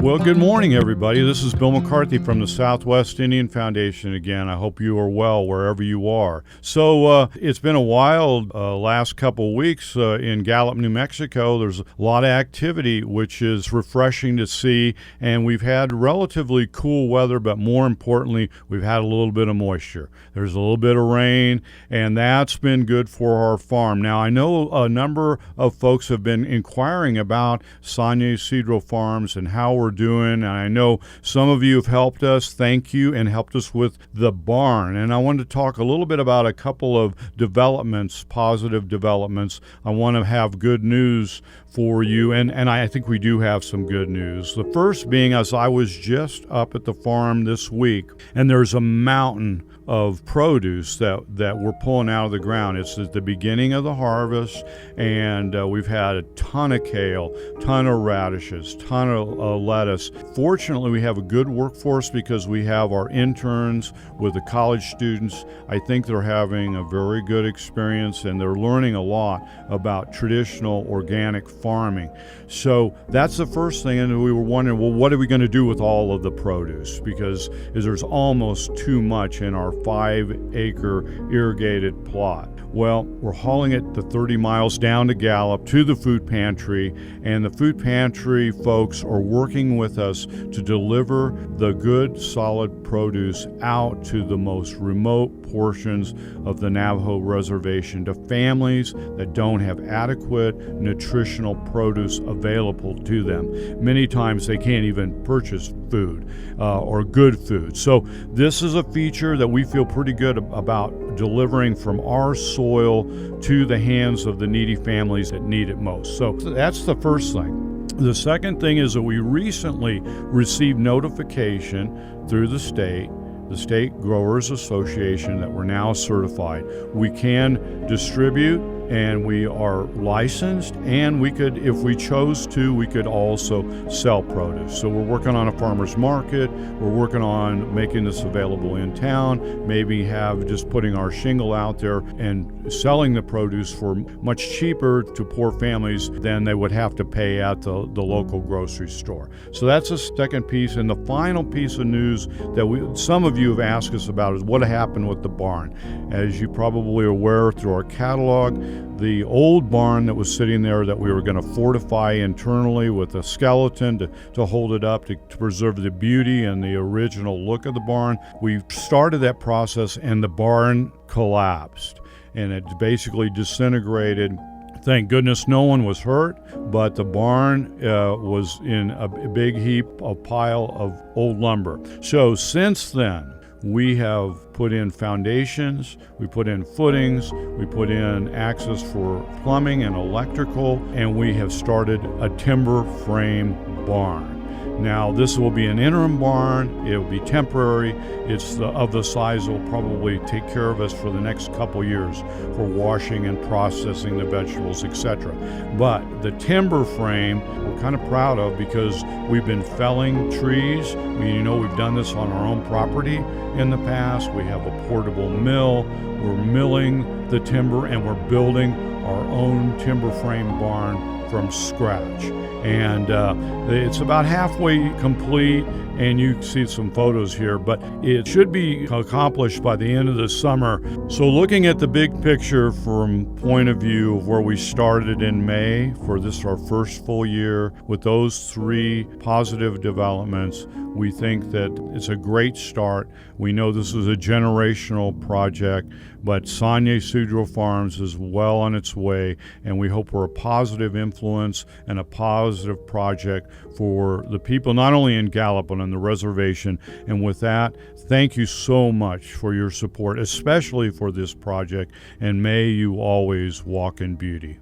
Well, good morning, everybody. This is Bill McCarthy from the Southwest Indian Foundation again. I hope you are well wherever you are. So it's been a wild last couple weeks in Gallup, New Mexico. There's a lot of activity, which is refreshing to see. And we've had relatively cool weather, but more importantly, we've had a little bit of moisture. There's a little bit of rain, and that's been good for our farm. Now, I know a number of folks have been inquiring about Isidro farms and how we're doing, and I know some of you have helped us. Thank you, and helped us with the barn. And I wanted to talk a little bit about a couple of developments, positive developments. I want to have good news for you, and I think we do have some good news. The first being, as I was just up at the farm this week, and there's a mountain of produce that we're pulling out of the ground. It's at the beginning of the harvest, and we've had a ton of kale, ton of radishes, ton of lettuce. Fortunately, we have a good workforce because we have our interns with the college students. I think they're having a very good experience, and they're learning a lot about traditional organic farming. So that's the first thing, and we were wondering, well, what are we going to do with all of the produce? Because there's almost too much in our 5-acre irrigated plot. Well, we're hauling it the 30 miles down to Gallup to the food pantry, and the food pantry folks are working with us to deliver the good, solid produce out to the most remote portions of the Navajo reservation, to families that don't have adequate nutritional produce available to them. Many times they can't even purchase food or good food. So this is a feature that we feel pretty good about delivering from our soil to the hands of the needy families that need it most. So that's the first thing. The second thing is that we recently received notification through the State Growers Association, that we're now certified. We can distribute, and we are licensed, and we could, if we chose to, we could also sell produce. So we're working on a farmer's market. We're working on making this available in town, maybe have just putting our shingle out there and selling the produce for much cheaper to poor families than they would have to pay at the local grocery store. So that's the second piece. And the final piece of news that some of you have asked us about is what happened with the barn. As you probably are aware through our catalog, the old barn that was sitting there that we were going to fortify internally with a skeleton to hold it up to preserve the beauty and the original look of the barn. We started that process, and the barn collapsed, and it basically disintegrated. Thank goodness no one was hurt, but the barn was in a big heap, a pile of old lumber. So since then, we have put in foundations, we put in footings, we put in access for plumbing and electrical, and we have started a timber frame barn. Now, this will be an interim barn. It will be temporary. It's of the size that will probably take care of us for the next couple years for washing and processing the vegetables, etc. But the timber frame we're kind of proud of, because we've been felling trees. We've done this on our own property in the past. We have a portable mill. We're milling the timber, and we're building our own timber frame barn from scratch. And it's about halfway complete, and you can see some photos here, but it should be accomplished by the end of the summer. So looking at the big picture from point of view of where we started in May, for this our first full year, with those 3 positive developments, we think that it's a great start. We know this is a generational project, but Isidro Farms is well on its way, and we hope we're a positive influence and a positive project for the people, not only in Gallup, but on the reservation. And with that, thank you so much for your support, especially for this project, and may you always walk in beauty.